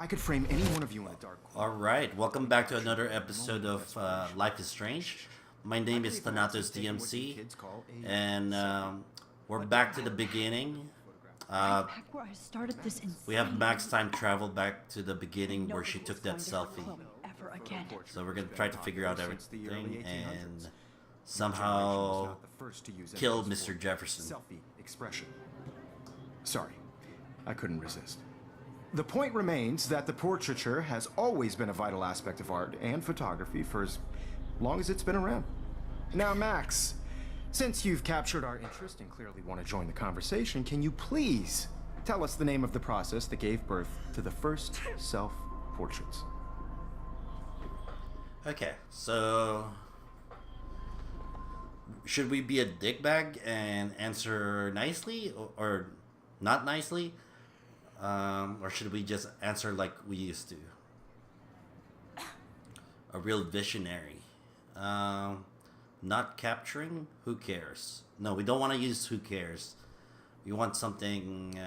I could frame any one of you in a dark corner. Alright, welcome back to another episode of Life is Strange. My name is ThanatosDMC, and we're back to the beginning. We have Max time travel back to the beginning where she took that selfie. So we're going to try to figure out everything and somehow kill Mr. Jefferson. Selfie expression. Sorry, I couldn't resist. The point remains that the portraiture has always been a vital aspect of art and photography for as long as it's been around. Now, Max, since you've captured our interest and clearly want to join the conversation, can you please tell us the name of the process that gave birth to the first self-portraits? Okay, so should we be a dickbag and answer nicely or not nicely? Or should we just answer like we used to? A real visionary. Not capturing? Who cares? No, we don't want to use who cares. We want something...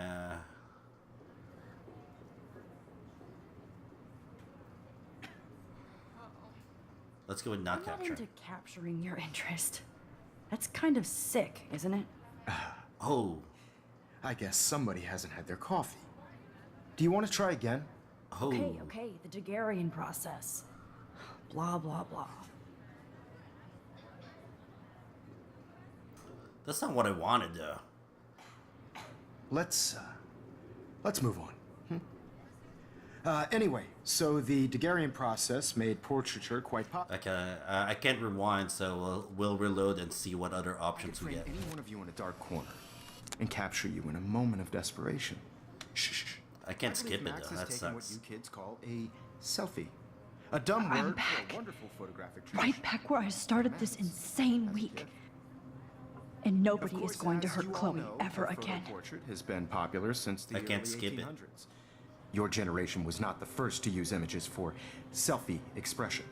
Let's go with not capturing. I'm not into capturing your interest. That's kind of sick, isn't it? Oh. I guess somebody hasn't had their coffee. Do you want to try again? Oh. Okay, the Daguerrean process. Blah, blah, blah. That's not what I wanted, though. Let's move on. Anyway, so the Daguerrean process made portraiture quite popular. Okay, I can't rewind, so we'll reload and see what other options we get. Any one of you in a dark corner and capture you in a moment of desperation. Shh. I can't skip it, though. That What sucks. you kids call a selfie. A dumb I'm word back. for a wonderful photographic Right back where I started this insane week. And nobody is going to hurt Chloe ever again. Portrait has been popular since the I can't early skip it. 1800s. Your generation was not the first to use images for selfie expression.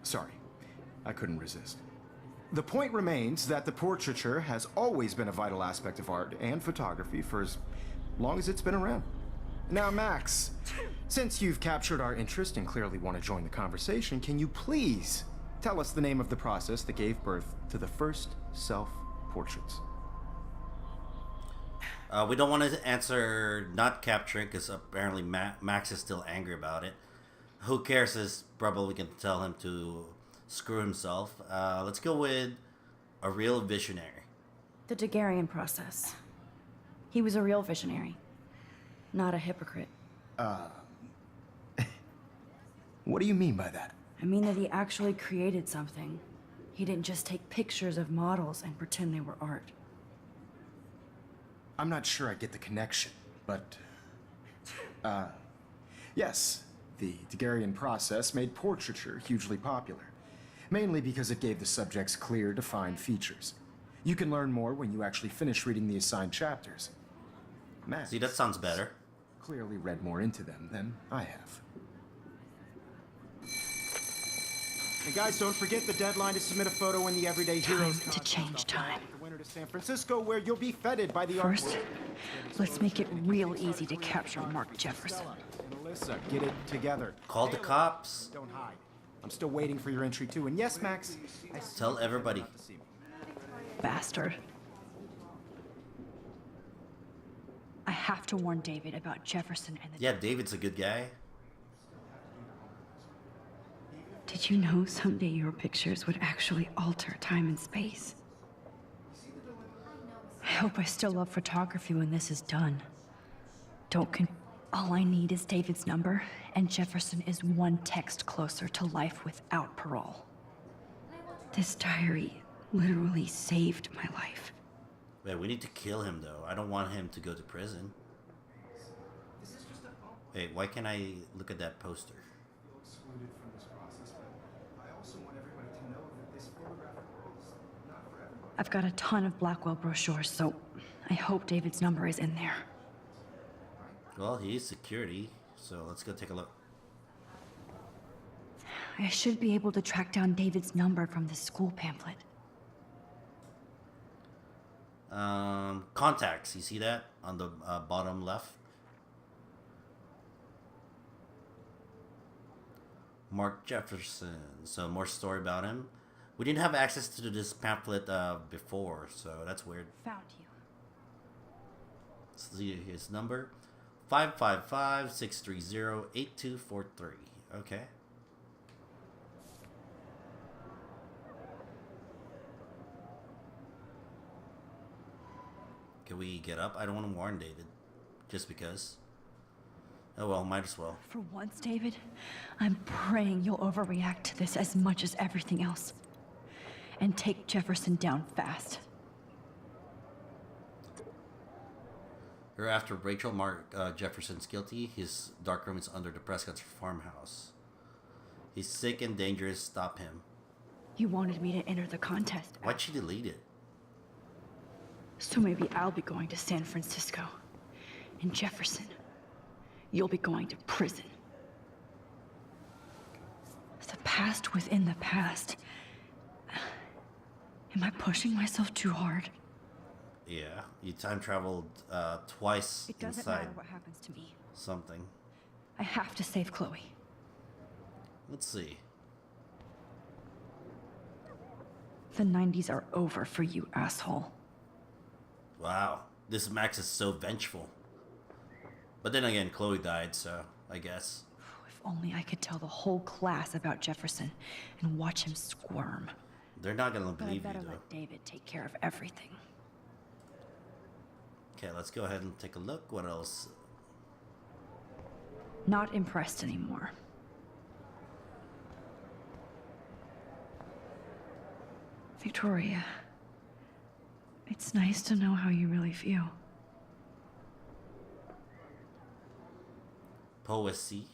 Sorry, I couldn't resist. The point remains that the portraiture has always been a vital aspect of art and photography for as long as it's been around. Now, Max, since you've captured our interest and clearly want to join the conversation, can you please tell us the name of the process that gave birth to the first self-portraits? We don't want to answer not capturing because apparently Max is still angry about it. Who cares is probably we can tell him to screw himself. Let's go with a real visionary. The Daguerrean process. He was a real visionary, not a hypocrite. What do you mean by that? I mean that he actually created something. He didn't just take pictures of models and pretend they were art. I'm not sure I get the connection, but... yes, the Daguerrean process made portraiture hugely popular, mainly because it gave the subjects clear, defined features. You can learn more when you actually finish reading the assigned chapters. Max See, that sounds better. clearly read more into them than I have. And guys, don't forget the deadline to submit a photo in the Everyday Heroes Time to change time. The winter to San Francisco, where you'll be feted by the art First, world. let's make it real easy to capture Mark Jefferson. And Alyssa, get it together. Call the cops. Don't hide. I'm still waiting for your entry too. And yes, Max, I Tell everybody. Bastard. I have to warn David about Jefferson and the... Yeah, David's a good guy. Did you know someday your pictures would actually alter time and space? I hope I still love photography when this is done. All I need is David's number, and Jefferson is one text closer to life without parole. This diary literally saved my life. Wait, we need to kill him, though. I don't want him to go to prison. Wait, why can't I look at that poster? I've got a ton of Blackwell brochures, so I hope David's number is in there. Well, he is security, so let's go take a look. I should be able to track down David's number from the school pamphlet. Contacts, you see that on the bottom left? Mark Jefferson. So more story about him. We didn't have access to this pamphlet before, so that's weird. Found you. See his number. 555-630-8243. Okay. Can we get up? I don't want to warn David. Just because. Oh well, might as well. For once, David, I'm praying you'll overreact to this as much as everything else. And take Jefferson down fast. Or after Rachel, Mark Jefferson's guilty. His darkroom is under the Prescott's farmhouse. He's sick and dangerous. Stop him. You wanted me to enter the contest. Why'd she delete it? So maybe I'll be going to San Francisco. And Jefferson, you'll be going to prison. The past within the past. Am I pushing myself too hard? Yeah, you time traveled twice It doesn't inside matter what happens to me. something. I have to save Chloe. Let's see. The 90s are over for you, asshole. Wow, this Max is so vengeful. But then again, Chloe died, so I guess. If only I could tell the whole class about Jefferson and watch him squirm. They're not gonna But I believe you, better though. let David take care of everything. Okay, let's go ahead and take a look. What else? Not impressed anymore. Victoria, it's nice to know how you really feel. Poesy.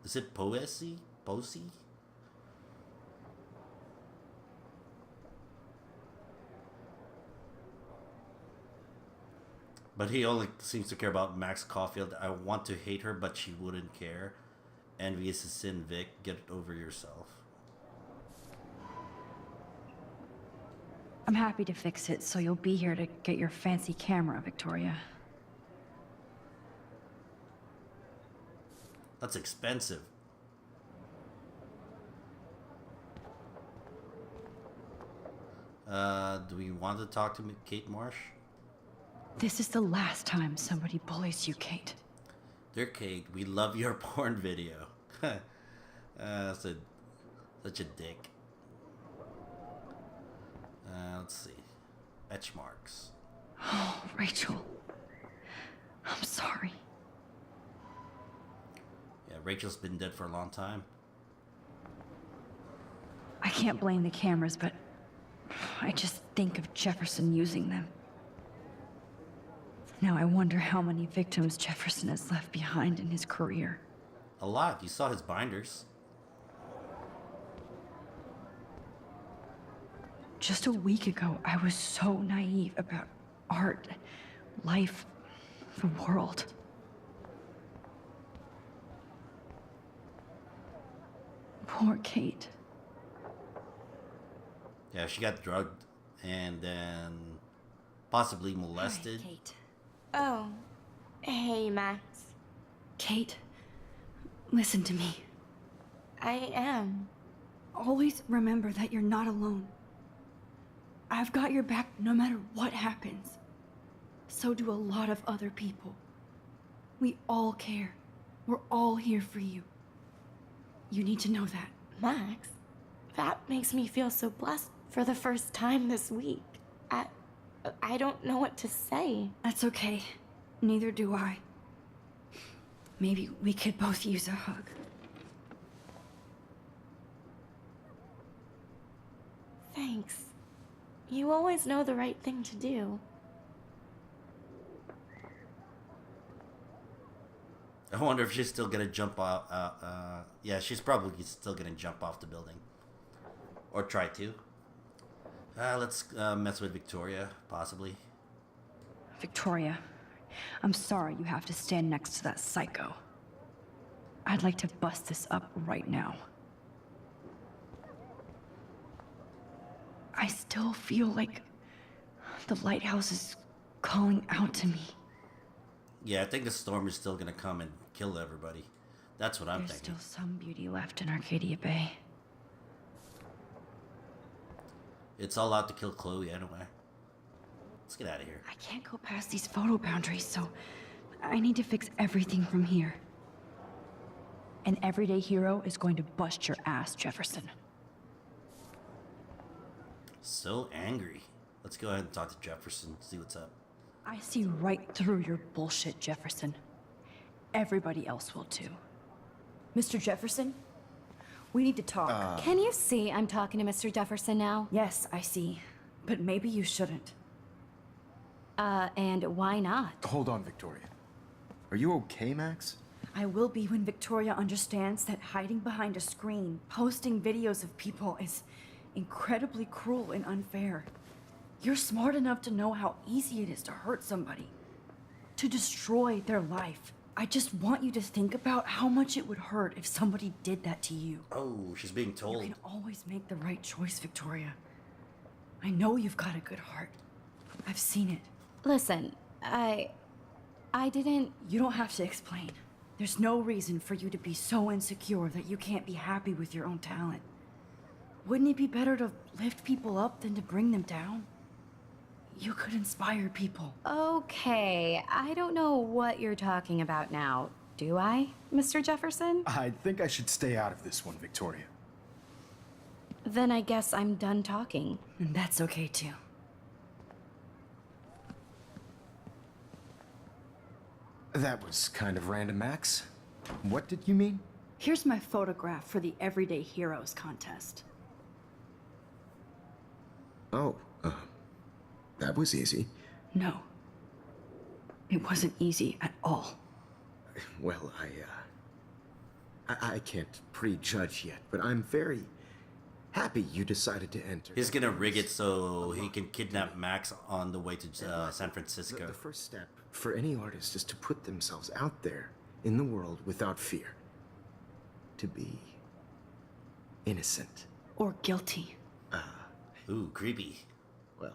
Is it poesy? Posy? But he only seems to care about Max Caulfield. I want to hate her, but she wouldn't care. Envy is a sin, Vic. Get it over yourself. I'm happy to fix it, so you'll be here to get your fancy camera, Victoria. That's expensive. Do we want to talk to Kate Marsh? This is the last time somebody bullies you, Kate. Dear Kate, we love your porn video. Such a dick. Let's see. Etch marks. Oh, Rachel. I'm sorry. Yeah, Rachel's been dead for a long time. I can't blame the cameras, but I just think of Jefferson using them. Now I wonder how many victims Jefferson has left behind in his career. A lot. You saw his binders. Just a week ago, I was so naive about art, life, the world. Poor Kate. Yeah, she got drugged and then possibly molested. Hi, Kate. Oh, hey, Max. Kate, listen to me. I am. Always remember that you're not alone. I've got your back no matter what happens. So do a lot of other people. We all care. We're all here for you. You need to know that. Max, that makes me feel so blessed for the first time this week. I don't know what to say. That's okay. Neither do I. Maybe we could both use a hug. Thanks. You always know the right thing to do. I wonder if she's still gonna jump off. Yeah, she's probably still gonna jump off the building. Or try to. Let's mess with Victoria, possibly. Victoria, I'm sorry you have to stand next to that psycho. I'd like to bust this up right now. I still feel like the lighthouse is calling out to me. Yeah, I think the storm is still gonna come and kill everybody. That's what I'm There's thinking. still some beauty left in Arcadia Bay. It's all out to kill Chloe anyway. Let's get out of here. I can't go past these photo boundaries, so I need to fix everything from here. An everyday hero is going to bust your ass, Jefferson. So angry. Let's go ahead and talk to Jefferson, see what's up. I see right through your bullshit, Jefferson. Everybody else will too. Mr. Jefferson, we need to talk. Can you see I'm talking to Mr. Jefferson now? Yes, I see. But maybe you shouldn't. And why not? Hold on, Victoria. Are you okay, Max? I will be when Victoria understands that hiding behind a screen, posting videos of people is incredibly cruel and unfair. You're smart enough to know how easy it is to hurt somebody, to destroy their life. I just want you to think about how much it would hurt if somebody did that to you. Oh, she's being You told. can always make the right choice, Victoria. I know you've got a good heart. I've seen it. Listen, I didn't... You don't have to explain. There's no reason for you to be so insecure that you can't be happy with your own talent. Wouldn't it be better to lift people up than to bring them down? You could inspire people. Okay, I don't know what you're talking about now. Do I, Mr. Jefferson? I think I should stay out of this one, Victoria. Then I guess I'm done talking. And that's okay too. That was kind of random, Max. What did you mean? Here's my photograph for the Everyday Heroes contest. Oh, that was easy. No. It wasn't easy at all. Well, I can't prejudge yet, but I'm very happy you decided to enter. He's gonna rig it so he can kidnap Max on the way to San The Francisco. first step for any artist is to put themselves out there in the world without fear. To be innocent. Or guilty. Ooh, creepy. Well,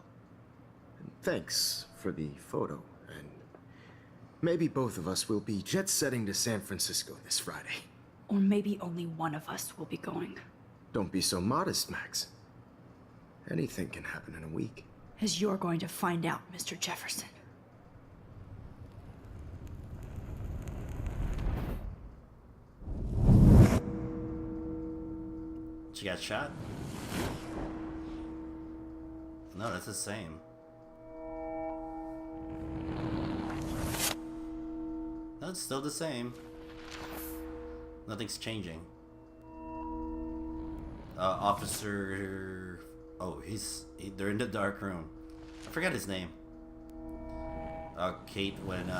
thanks for the photo, and maybe both of us will be jet-setting to San Francisco this Friday. Or maybe only one of us will be going. Don't be so modest, Max. Anything can happen in a week. As you're going to find out, Mr. Jefferson. She got shot? No, that's the same. No, it's still the same. Nothing's changing. Officer... Oh, they're in the dark room. I forgot his name. Kate, when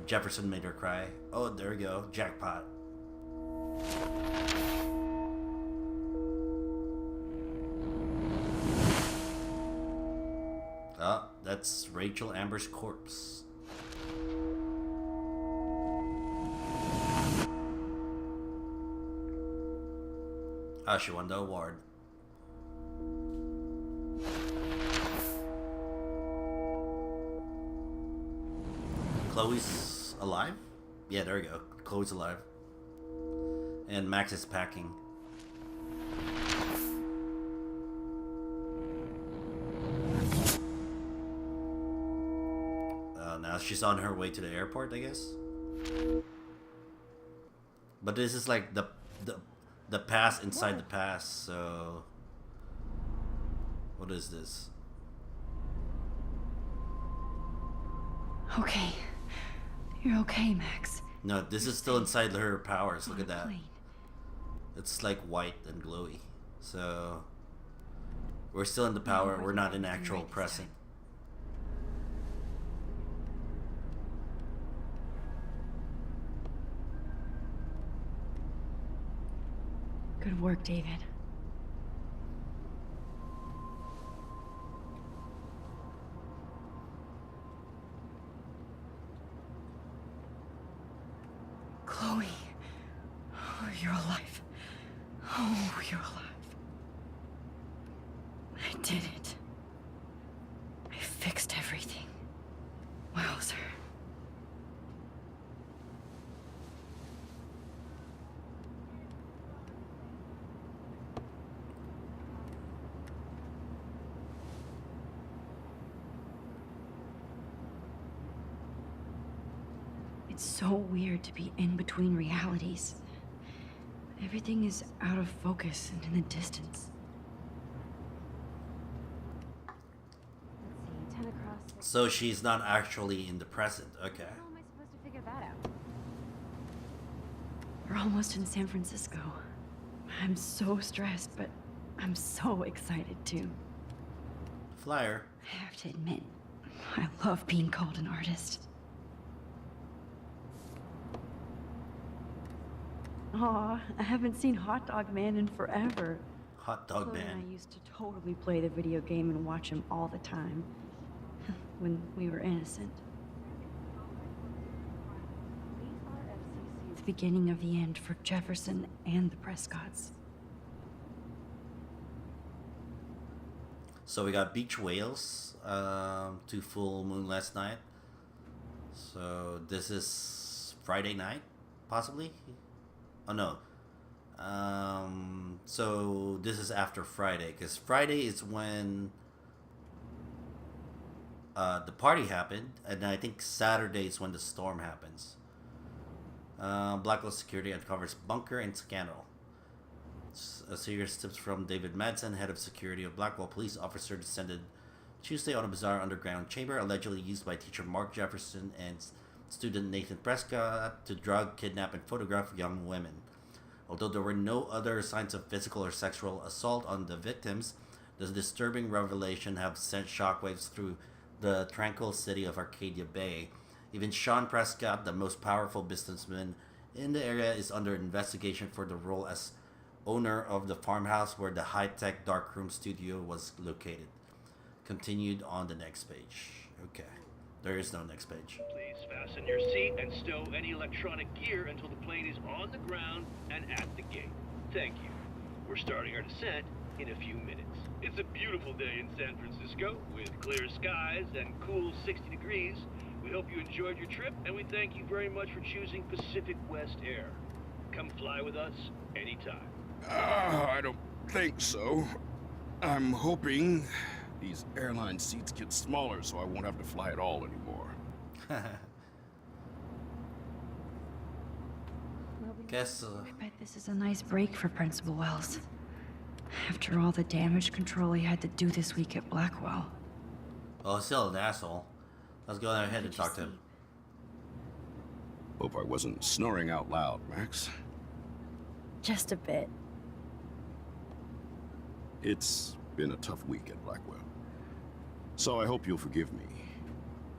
Jefferson made her cry. Oh, there we go. Jackpot. Oh, that's Rachel Amber's corpse. She won the award. Chloe's alive? Yeah, there we go. Chloe's alive. And Max is packing. Now she's on her way to the airport, I guess. But this is like the past inside the past, so what is this? Okay. You're okay, Max. No, this is still inside her powers. Look On at a that. plane. It's like white and glowy. So we're still in the power. We're not in actual Right this present. Good work, David. Chloe. Oh, you're alive. Oh, you're alive. I did it. I fixed everything. Wowzer. It's so weird to be in between realities. Everything is out of focus and in the distance. Let's see, 10 across. So she's not actually in the present. Okay. How am I supposed to figure that out? We're almost in San Francisco. I'm so stressed, but I'm so excited too. Flyer. I have to admit, I love being called an artist. Aw, I haven't seen Hot Dog Man in forever. Hot Dog Chloe and Man. I used to totally play the video game and watch him all the time. When we were innocent. The beginning of the end for Jefferson and the Prescotts. So we got beach whales, to full moon last night. So this is Friday night, possibly? Oh no. So this is after Friday, because Friday is when the party happened, and I think Saturday is when the storm happens. Blackwell Security uncovers bunker and scandal. A serious tips from David Madsen, head of security of Blackwell police officer, descended Tuesday on a bizarre underground chamber allegedly used by teacher Mark Jefferson and student Nathan Prescott to drug, kidnap, and photograph young women. Although there were no other signs of physical or sexual assault on the victims, the disturbing revelation have sent shockwaves through the tranquil city of Arcadia Bay. Even Sean Prescott, the most powerful businessman in the area, is under investigation for the role as owner of the farmhouse where the high-tech darkroom studio was located. Continued on the next page. Okay. There is no next page. Please fasten your seat and stow any electronic gear until the plane is on the ground and at the gate. Thank you. We're starting our descent in a few minutes. It's a beautiful day in San Francisco with clear skies and cool 60 degrees. We hope you enjoyed your trip, and we thank you very much for choosing Pacific West Air. Come fly with us anytime. I don't think so. I'm hoping these airline seats get smaller so I won't have to fly at all anymore. Guess I bet this is a nice break for Principal Wells. After all the damage control he had to do this week at Blackwell. well, he's still an asshole. Let's go ahead and talk to him. Hope I wasn't snoring out loud, Max. Just a bit. It's been a tough week at Blackwell. So I hope you'll forgive me.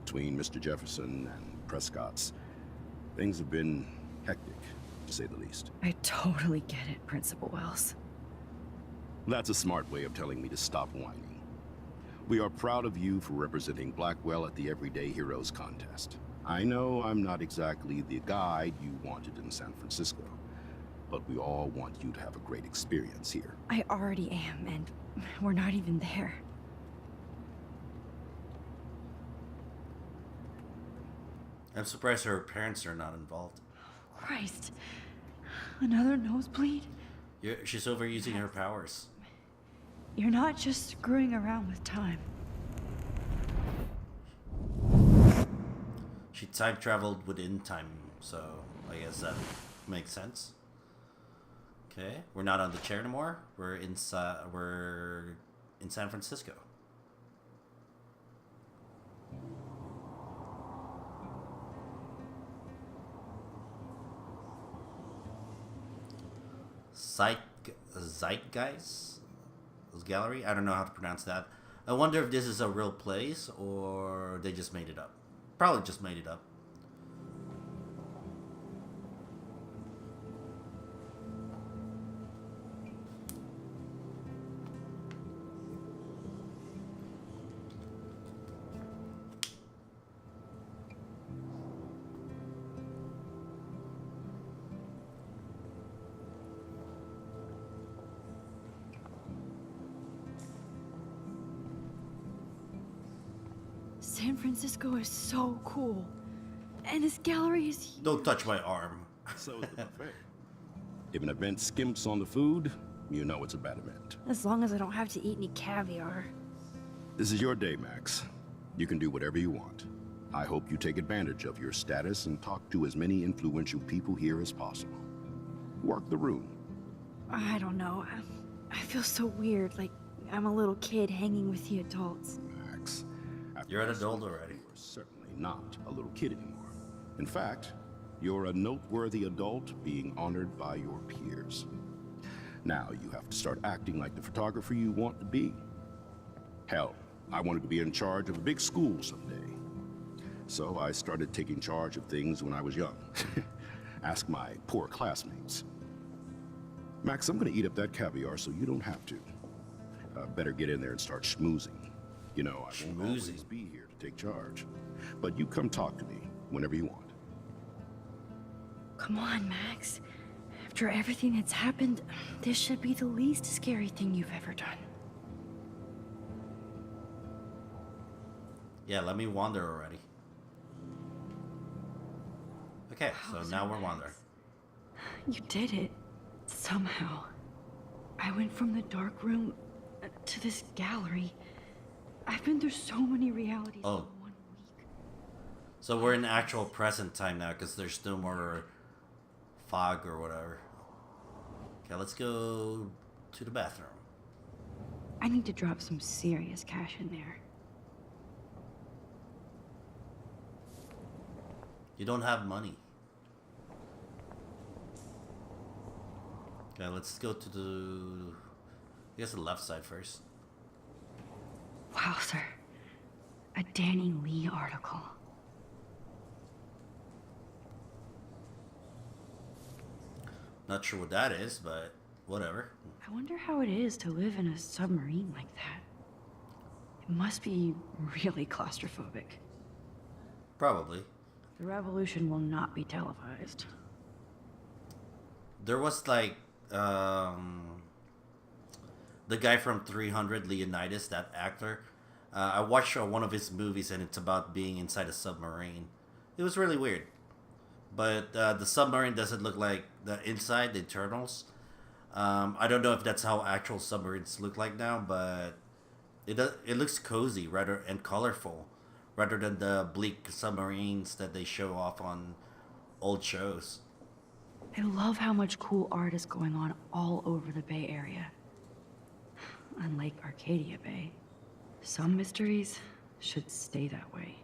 Between Mr. Jefferson and Prescott's, things have been hectic, to say the least. I totally get it, Principal Wells. That's a smart way of telling me to stop whining. We are proud of you for representing Blackwell at the Everyday Heroes contest. I know I'm not exactly the guide you wanted in San Francisco, but we all want you to have a great experience here. I already am, and we're not even there. I'm surprised her parents are not involved. Christ. Another nosebleed? She's overusing her powers. You're not just screwing around with time. She time traveled within time, so I guess that makes sense. Okay, we're not on the chair anymore. We're inside. We're in San Francisco. Zeitgeist Gallery. I don't know how to pronounce that. I wonder if this is a real place or they just made it up. Probably just made it up. San Francisco is so cool. And this gallery is huge. Don't touch my arm. So is the buffet. If an event skimps on the food, you know it's a bad event. As long as I don't have to eat any caviar. This is your day, Max. You can do whatever you want. I hope you take advantage of your status and talk to as many influential people here as possible. Work the room. I don't know. I feel so weird, like I'm a little kid hanging with the adults. Max, after You're an this adult week, already. You are certainly not a little kid anymore. In fact, you're a noteworthy adult being honored by your peers. Now you have to start acting like the photographer you want to be. Hell, I wanted to be in charge of a big school someday. So I started taking charge of things when I was young. Ask my poor classmates. Max, I'm gonna eat up that caviar so you don't have to. Better get in there and start schmoozing. You know, I won't always Schmoozing? be here to take charge. But you come talk to me whenever you want. Come on, Max. After everything that's happened, this should be the least scary thing you've ever done. Yeah, let me wander already. Okay, so How's now it, we're Max? wandering. You did it. Somehow. I went from the dark room to this gallery. I've been through so many realities Oh. in 1 week. So we're in actual present time now because there's no more fog or whatever. Okay, let's go to the bathroom. I need to drop some serious cash in there. You don't have money. Okay, let's go to the... I guess the left side first. Wow, sir. A Danny Lee article. Not sure what that is, but whatever. I wonder how it is to live in a submarine like that. It must be really claustrophobic. Probably. The revolution will not be televised. There was like the guy from 300, Leonidas, that actor. I watched one of his movies and it's about being inside a submarine. It was really weird. But the submarine doesn't look like the inside, the internals. I don't know if that's how actual submarines look like now, but it looks cozy rather and colorful rather than the bleak submarines that they show off on old shows. I love how much cool art is going on all over the Bay Area. Unlike Arcadia Bay, some mysteries should stay that way.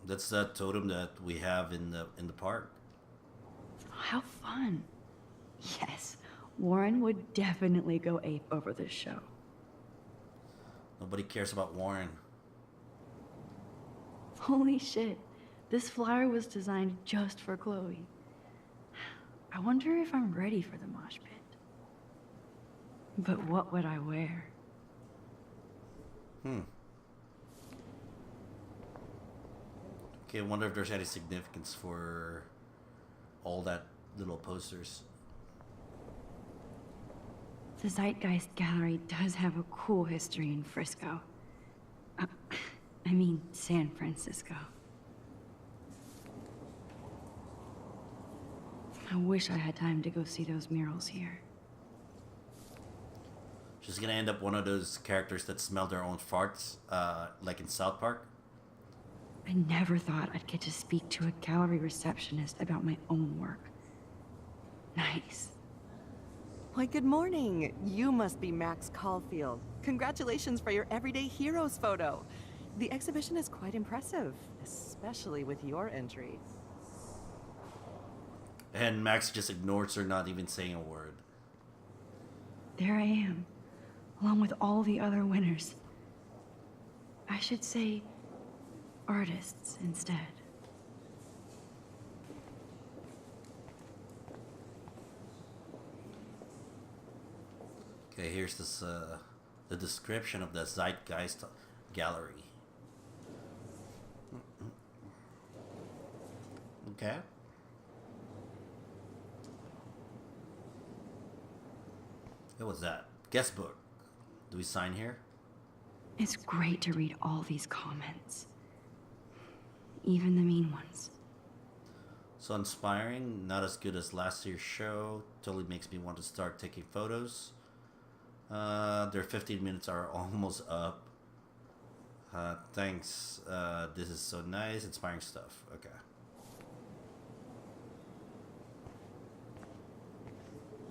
That's that totem that we have in the park. How fun. Yes, Warren would definitely go ape over this show. Nobody cares about Warren. Holy shit, this flyer was designed just for Chloe. I wonder if I'm ready for the mosh pit. But what would I wear? Okay, I wonder if there's any significance for all that little posters. The Zeitgeist Gallery does have a cool history in Frisco. I mean, San Francisco. I wish I had time to go see those murals here. She's gonna end up one of those characters that smell their own farts, like in South Park. I never thought I'd get to speak to a gallery receptionist about my own work. Nice. Why, good morning. You must be Max Caulfield. Congratulations for your Everyday Heroes photo. The exhibition is quite impressive, especially with your entry. And Max just ignores her, not even saying a word. There I am, along with all the other winners. I should say artists instead. Okay, here's this the description of the Zeitgeist Gallery. Okay. What was that? Guest book. Do we sign here? It's great to read all these comments. Even the mean ones. So inspiring, not as good as last year's show. Totally makes me want to start taking photos. Their 15 minutes are almost up. Thanks. This is so nice. Inspiring stuff. Okay.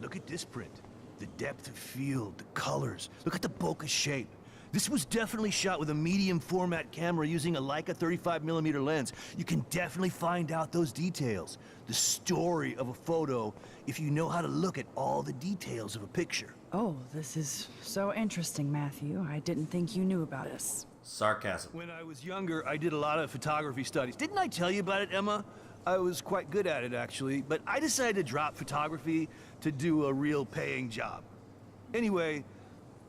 Look at this print. The depth of field, the colors. Look at the bokeh shape. This was definitely shot with a medium format camera using a Leica 35mm lens. You can definitely find out those details. The story of a photo if you know how to look at all the details of a picture. Oh, this is so interesting, Matthew. I didn't think you knew about this. Sarcasm. When I was younger, I did a lot of photography studies. Didn't I tell you about it, Emma? I was quite good at it, actually, but I decided to drop photography to do a real paying job. Anyway,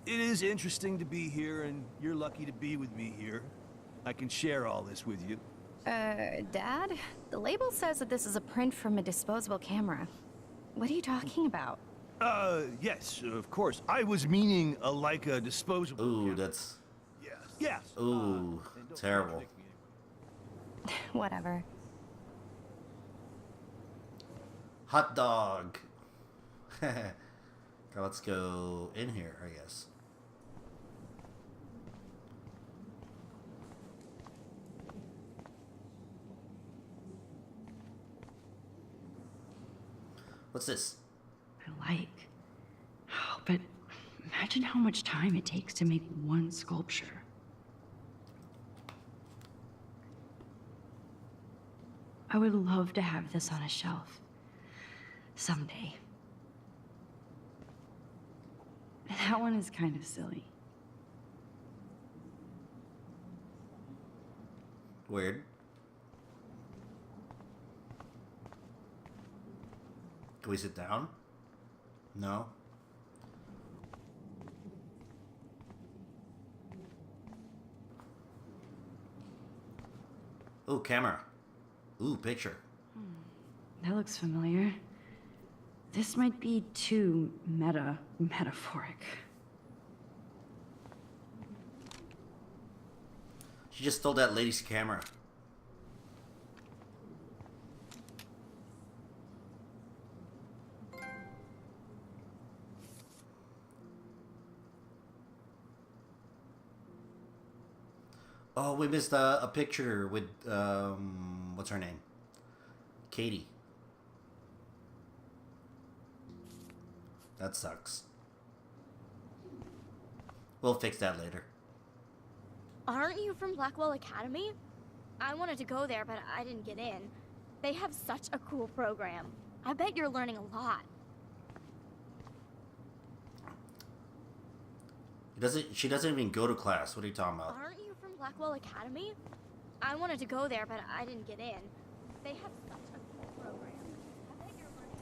it is interesting to be here, and you're lucky to be with me here. I can share all this with you. Dad? The label says that this is a print from a disposable camera. What are you talking about? Yes, of course. I was meaning a Leica disposable Ooh, camera. that's... Yes. Ooh, terrible. Whatever. Hot dog. Okay, let's go in here, I guess. What's this? I like. Oh, but imagine how much time it takes to make one sculpture. I would love to have this on a shelf. Someday. That one is kind of silly. Weird. Can we sit down? No. Ooh, camera. Ooh, picture. That looks familiar. This might be too metaphoric. She just stole that lady's camera. Oh, we missed a picture with, what's her name? Katie. That sucks. We'll fix that later. Aren't you from Blackwell Academy? I wanted to go there, but I didn't get in. They have such a cool program. I bet you're learning a lot. She doesn't even go to class. What are you talking about? Aren't you from Blackwell Academy? I wanted to go there, but I didn't get in. They have such a cool program. I bet you're learning a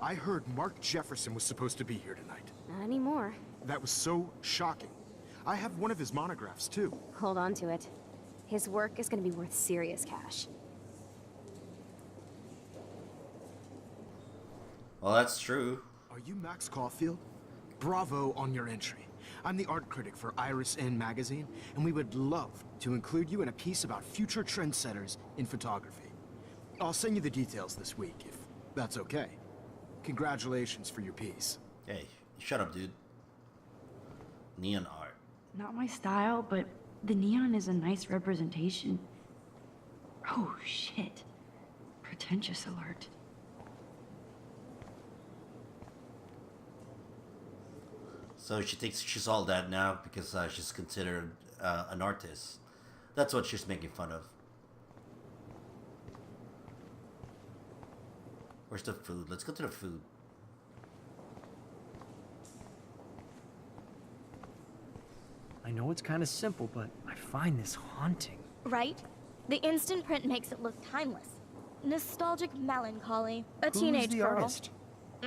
lot. I heard Mark Jefferson was supposed to be here tonight. Not anymore. That was so shocking. I have one of his monographs, too. Hold on to it. His work is going to be worth serious cash. Well, that's true. Are you Max Caulfield? Bravo on your entry. I'm the art critic for Iris N magazine, and we would love to include you in a piece about future trendsetters in photography. I'll send you the details this week, if that's okay. Congratulations for your piece. Hey, shut up, dude. Neon art. Not my style, but the neon is a nice representation. Oh, shit. Pretentious alert. So she thinks she's all that now because she's considered an artist. That's what she's making fun of. Where's the food? Let's go to the food. I know it's kind of simple, but I find this haunting. Right? The instant print makes it look timeless. Nostalgic melancholy. A Who's teenage the girl. artist?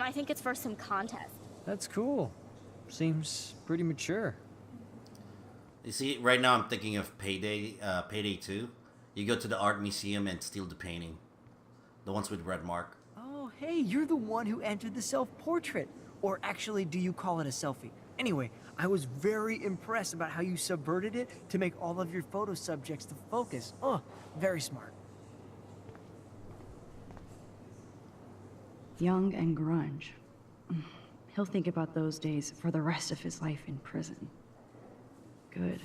I think it's for some contest. That's cool. Seems pretty mature. You see, right now I'm thinking of Payday 2. You go to the art museum and steal the painting. The ones with red mark. Oh, hey, you're the one who entered the self-portrait. Or actually, do you call it a selfie? Anyway, I was very impressed about how you subverted it to make all of your photo subjects the focus. Oh, very smart. Young and grunge. He'll think about those days for the rest of his life in prison. good.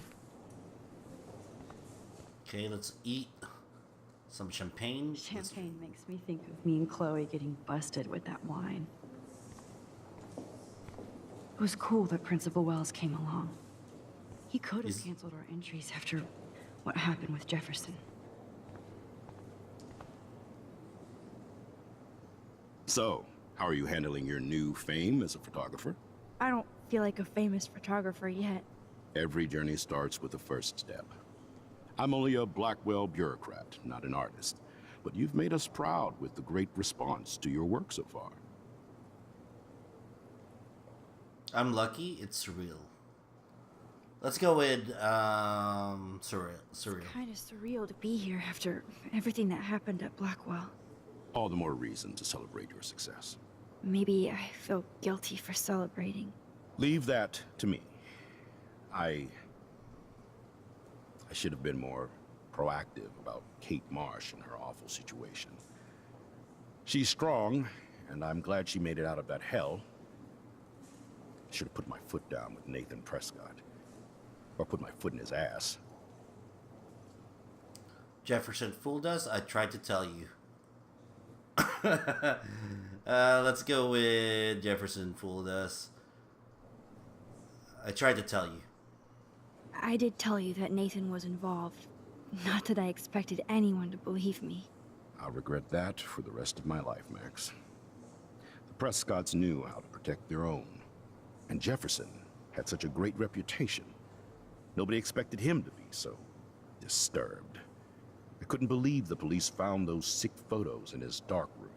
Okay, let's eat some champagne. Champagne makes me think of me and Chloe getting busted with that wine. It was cool that Principal Wells came along. He could have canceled our entries after what happened with Jefferson. So, how are you handling your new fame as a photographer? I don't feel like a famous photographer yet. Every journey starts with the first step. I'm only a Blackwell bureaucrat, not an artist. But you've made us proud with the great response to your work so far. I'm lucky, it's surreal. Let's go with surreal. It's kind of surreal to be here after everything that happened at Blackwell. All the more reason to celebrate your success. Maybe I feel guilty for celebrating. Leave that to me. I should have been more proactive about Kate Marsh and her awful situation. She's strong, and I'm glad she made it out of that hell. I should have put my foot down with Nathan Prescott. Or put my foot in his ass. Jefferson fooled us. I tried to tell you. Let's go with Jefferson fooled us. I tried to tell you. I did tell you that Nathan was involved. Not that I expected anyone to believe me. I'll regret that for the rest of my life, Max. The Prescotts knew how to protect their own. And Jefferson had such a great reputation. Nobody expected him to be so disturbed. I couldn't believe the police found those sick photos in his dark room.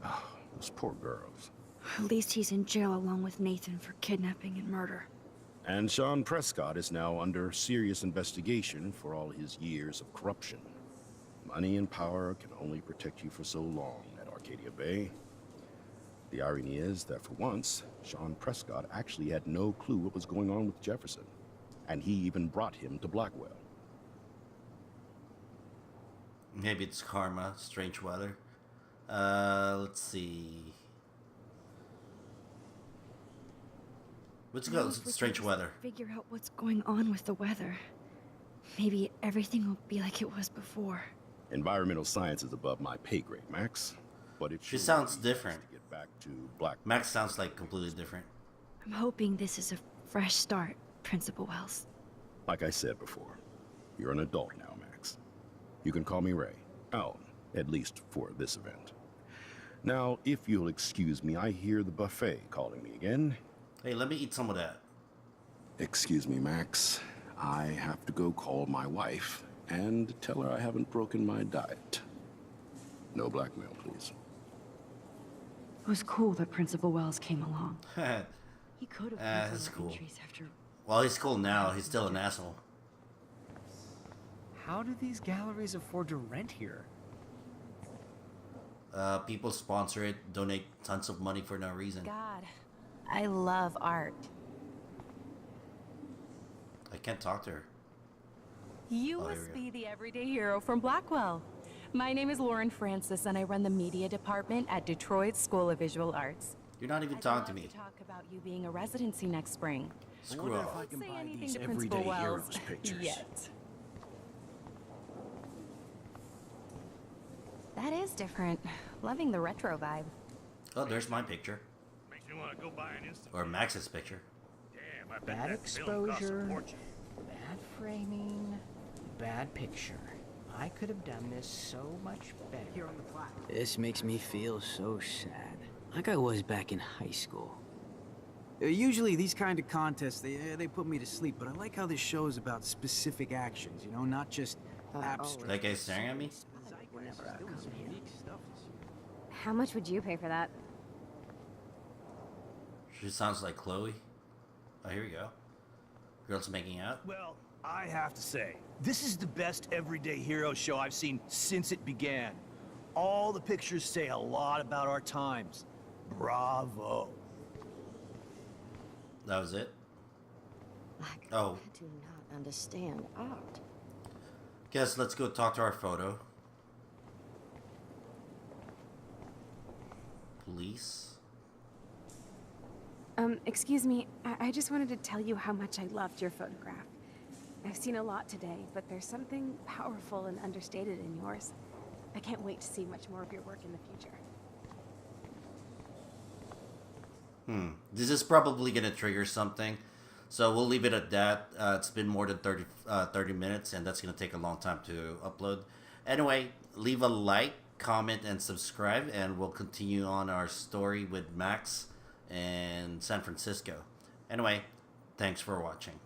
Oh, those poor girls. At least he's in jail along with Nathan for kidnapping and murder. And Sean Prescott is now under serious investigation for all his years of corruption. Money and power can only protect you for so long at Arcadia Bay. The irony is that for once, Sean Prescott actually had no clue what was going on with Jefferson. And he even brought him to Blackwell. Maybe it's karma, strange weather. Let's see. Let's go, strange weather. Figure out what's going on with the weather. Maybe everything will be like it was before. Environmental science is above my pay grade, Max. But it She sounds different. To get back to Black. Max sounds like completely different. I'm hoping this is a fresh start, Principal Wells. Like I said before, you're an adult now, Max. You can call me Ray. Oh, at least for this event. Now, if you'll excuse me, I hear the buffet calling me again. Hey, let me eat some of that. Excuse me, Max. I have to go call my wife and tell her I haven't broken my diet. No blackmail, please. It was cool that Principal Wells came along. He could have that's canceled our cool. entries after. Well, he's cool now. He's still an asshole. How do these galleries afford to rent here? People sponsor it, donate tons of money for no reason. God, I love art. I can't talk to her. You Oh, here must we be the everyday hero from Blackwell. My name is Lauren Francis, and I run the media department at Detroit School of Visual Arts. You're not even I'd talking to love me. talk about you being a residency next spring. Screw off. Don't say anything these to everyday Principal Wells heroes pictures. yet. That is different. Loving the retro vibe. Oh, there's my picture. Makes me want to go buy an instant. Or Max's picture. Damn, I bet Bad that film costs a exposure, fortune. bad framing, bad picture. I could have done this so much better. Here on the plaque. This makes me feel so sad. Like I was back in high school. Usually these kind of contests, they put me to sleep, but I like how this show is about specific actions, you know, not just abstract. That guy's staring at me? Whenever I come here. How much would you pay for that? She sounds like Chloe. Oh, here we go. Girls making out. Well, I have to say, this is the best everyday hero show I've seen since it began. All the pictures say a lot about our times. Bravo. That was it? Like, Oh. I do not understand art. Guess let's go talk to our photo. Police. Excuse me, I just wanted to tell you how much I loved your photograph. I've seen a lot today, but there's something powerful and understated in yours. I can't wait to see much more of your work in the future. This is probably going to trigger something. So we'll leave it at that. It's been more than 30 minutes, and that's going to take a long time to upload. Anyway, leave a like, comment, and subscribe, and we'll continue on our story with Max and San Francisco. Anyway, thanks for watching.